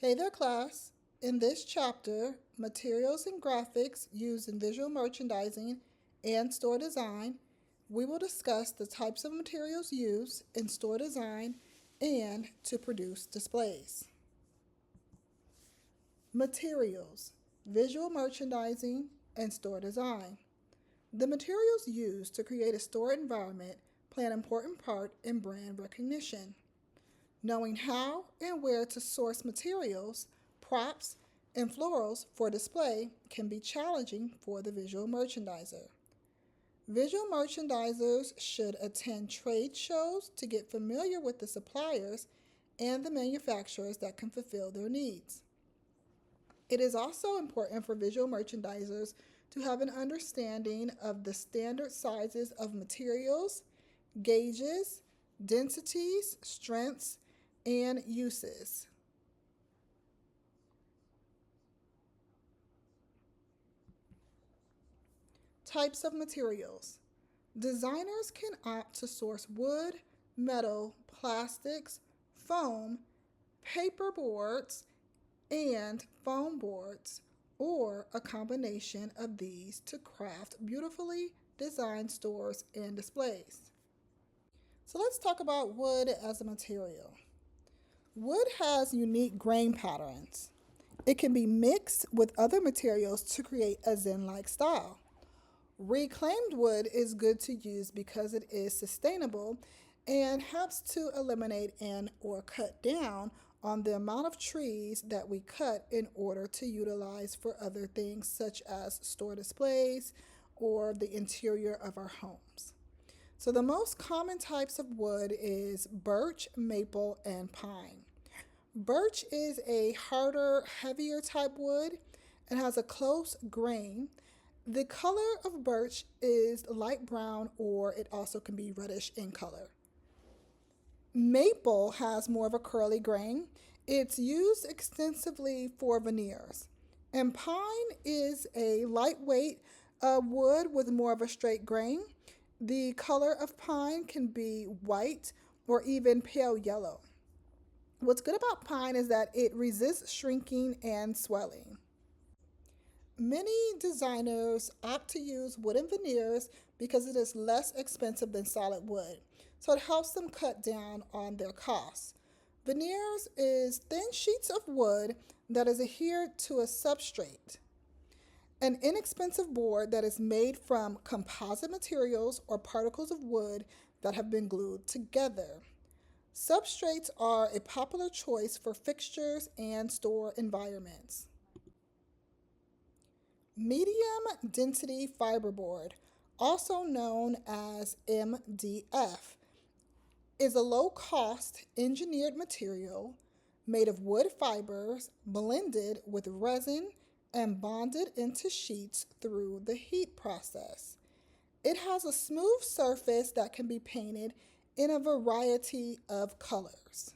Hey there, class. In this chapter, Materials and Graphics Used in Visual Merchandising and Store Design, we will discuss the types of materials used in store design and to produce displays. Materials, Visual Merchandising, and Store Design. The materials used to create a store environment play an important part in brand recognition. Knowing how and where to source materials, props, and florals for display can be challenging for the visual merchandiser. Visual merchandisers should attend trade shows to get familiar with the suppliers and the manufacturers that can fulfill their needs. It is also important for visual merchandisers to have an understanding of the standard sizes of materials, gauges, densities, strengths, and uses. Types of materials. Designers can opt to source wood, metal, plastics, foam, paper boards, and foam boards, or a combination of these to craft beautifully designed stores and displays. So let's talk about wood as a material. Wood has unique grain patterns. It can be mixed with other materials to create a zen-like style. Reclaimed wood is good to use because it is sustainable and helps to eliminate and or cut down on the amount of trees that we cut in order to utilize for other things such as store displays or the interior of our homes. So the most common types of wood is birch, maple, and pine. Birch is a harder, heavier type wood and has a close grain. The color of birch is light brown or it also can be reddish in color. Maple has more of a curly grain. It's used extensively for veneers. And pine is a lightweight wood with more of a straight grain. The color of pine can be white or even pale yellow. What's good about pine is that it resists shrinking and swelling. Many designers opt to use wooden veneers because it is less expensive than solid wood, so it helps them cut down on their costs. Veneers is thin sheets of wood that is adhered to a substrate, an inexpensive board that is made from composite materials or particles of wood that have been glued together. Substrates are a popular choice for fixtures and store environments. Medium density fiberboard, also known as MDF, is a low cost engineered material made of wood fibers blended with resin and bonded into sheets through the heat process. It has a smooth surface that can be painted in a variety of colors.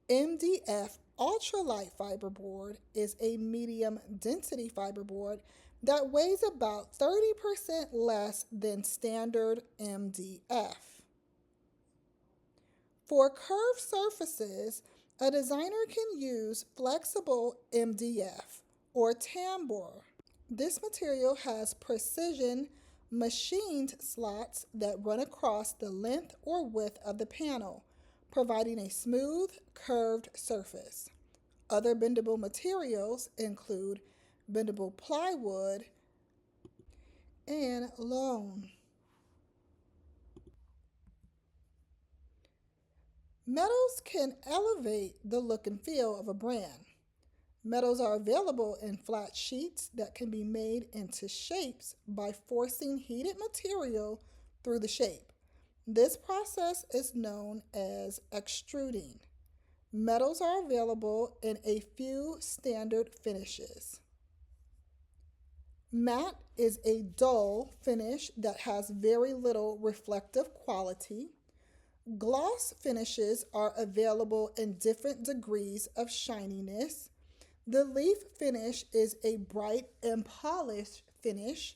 MDF ultralight fiberboard is a medium density fiberboard that weighs about 30% less than standard MDF. For curved surfaces, a designer can use flexible MDF or tambour. This material has precision machined slots that run across the length or width of the panel, providing a smooth, curved surface. Other bendable materials include bendable plywood and loam. Metals can elevate the look and feel of a brand. Metals are available in flat sheets that can be made into shapes by forcing heated material through the shape. This process is known as extruding. Metals are available in a few standard finishes. Matte is a dull finish that has very little reflective quality. Gloss finishes are available in different degrees of shininess. The leaf finish is a bright and polished finish.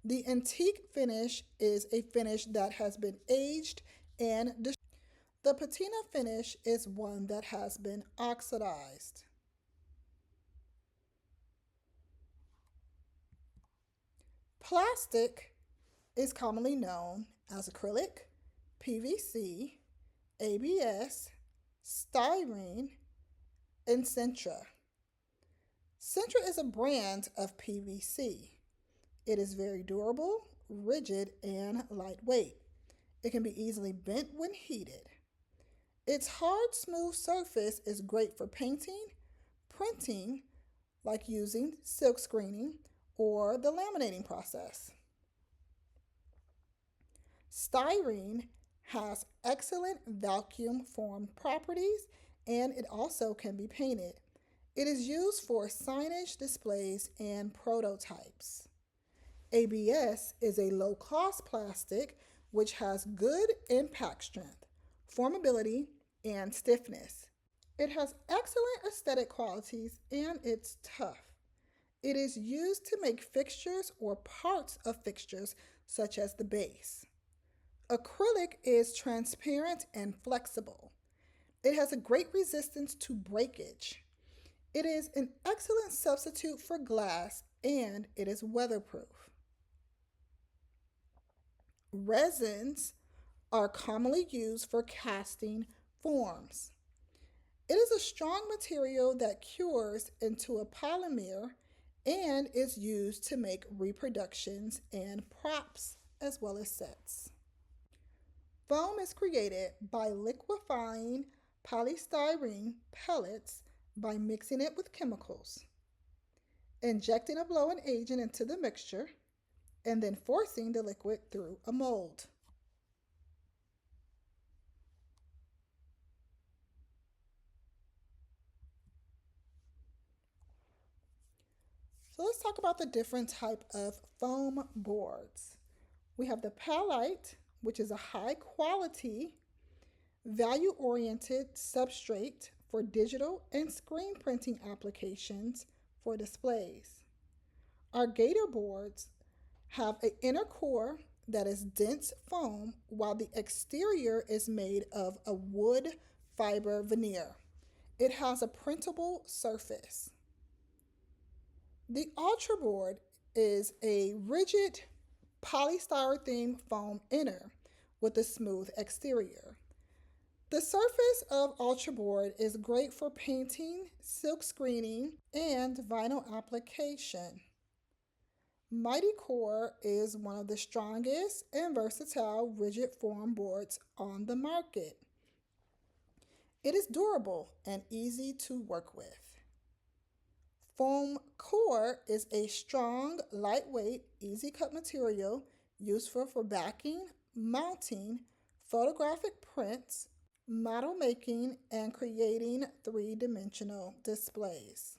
The antique finish is a finish that has been aged and The patina finish is one that has been oxidized. Plastic is commonly known as acrylic, PVC, ABS, styrene, and Sintra. Sintra is a brand of PVC. It is very durable, rigid, and lightweight. It can be easily bent when heated. Its hard, smooth surface is great for painting, printing, like using silk screening, or the laminating process. Styrene has excellent vacuum form properties and it also can be painted. It is used for signage displays and prototypes. ABS is a low cost plastic which has good impact strength, formability, and stiffness. It has excellent aesthetic qualities and it's tough. It is used to make fixtures or parts of fixtures, such as the base. Acrylic is transparent and flexible. It has a great resistance to breakage. It is an excellent substitute for glass and it is weatherproof. Resins are commonly used for casting forms. It is a strong material that cures into a polymer and is used to make reproductions and props as well as sets. Foam is created by liquefying polystyrene pellets by mixing it with chemicals, injecting a blowing agent into the mixture, and then forcing the liquid through a mold. So let's talk about the different type of foam boards. We have the Palite, which is a high quality, value oriented substrate for digital and screen printing applications for displays. Our Gator boards have an inner core that is dense foam while the exterior is made of a wood fiber veneer. It has a printable surface. The Ultra board is a rigid polystyrene foam inner with a smooth exterior. The surface of Ultra board is great for painting, silk screening, and vinyl application. Mighty Core is one of the strongest and versatile rigid form boards on the market. It is durable and easy to work with. Foam core is a strong, lightweight, easy cut material useful for backing, mounting, photographic prints, model making, and creating three-dimensional displays.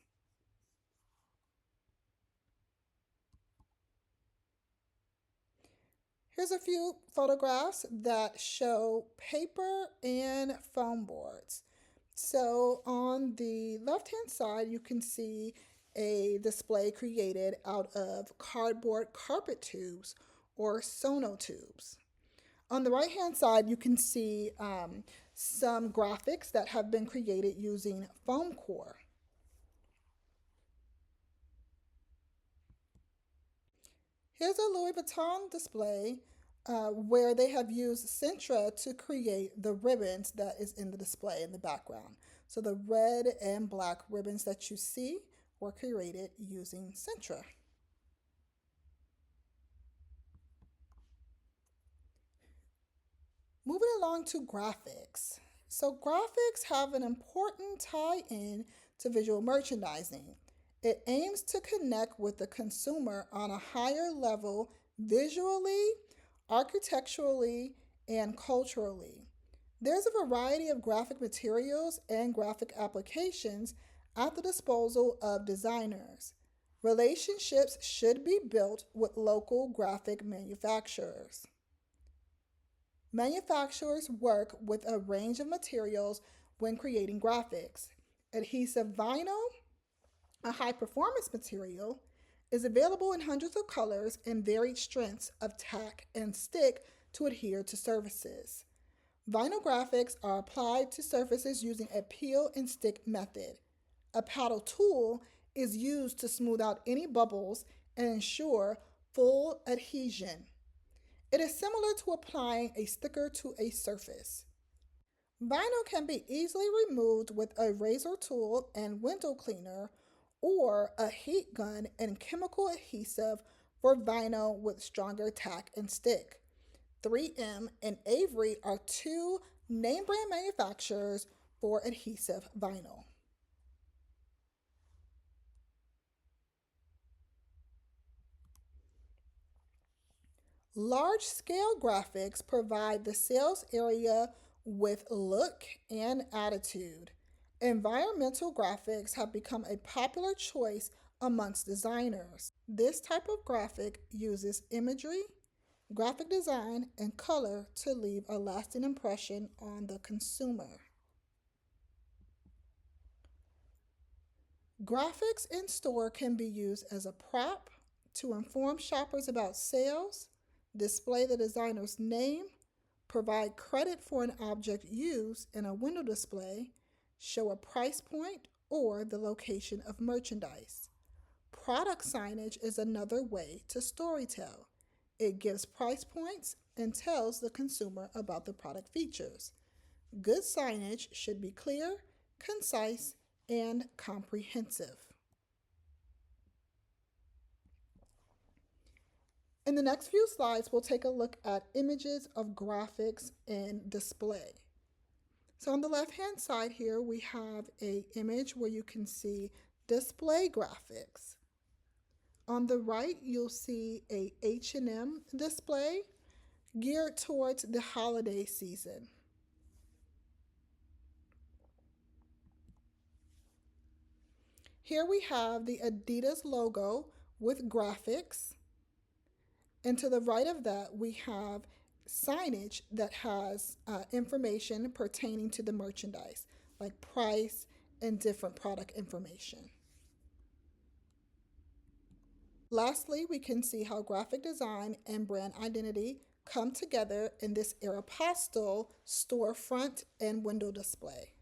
Here's a few photographs that show paper and foam boards. So on the left-hand side, you can see a display created out of cardboard carpet tubes or sonotubes. On the right-hand side, you can see some graphics that have been created using foam core. Here's a Louis Vuitton display where they have used Sintra to create the ribbons that is in the display in the background. So the red and black ribbons that you see were created using Sintra. Moving along to graphics. So graphics have an important tie-in to visual merchandising. It aims to connect with the consumer on a higher level visually, architecturally, and culturally. There's a variety of graphic materials and graphic applications at the disposal of designers. Relationships should be built with local graphic manufacturers. Manufacturers work with a range of materials when creating graphics. Adhesive vinyl, a high performance material, is available in hundreds of colors and varied strengths of tack and stick to adhere to surfaces. Vinyl graphics are applied to surfaces using a peel and stick method. A paddle tool is used to smooth out any bubbles and ensure full adhesion. It is similar to applying a sticker to a surface. Vinyl can be easily removed with a razor tool and window cleaner or a heat gun and chemical adhesive for vinyl with stronger tack and stick. 3M and Avery are two name brand manufacturers for adhesive vinyl. Large scale graphics provide the sales area with look and attitude. Environmental graphics have become a popular choice amongst designers. This type of graphic uses imagery, graphic design, and color to leave a lasting impression on the consumer. Graphics in store can be used as a prop to inform shoppers about sales, display the designer's name, provide credit for an object used in a window display, show a price point, or the location of merchandise. Product signage is another way to storytell. It gives price points and tells the consumer about the product features. Good signage should be clear, concise, and comprehensive. In the next few slides, we'll take a look at images of graphics and display. So on the left-hand side here, we have an image where you can see display graphics. On the right, you'll see a H&M display geared towards the holiday season. Here we have the Adidas logo with graphics. And to the right of that, we have signage that has information pertaining to the merchandise, like price and different product information. Lastly, we can see how graphic design and brand identity come together in this Aeropostale storefront and window display.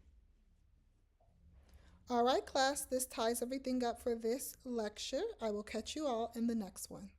All right, class, this ties everything up for this lecture. I will catch you all in the next one.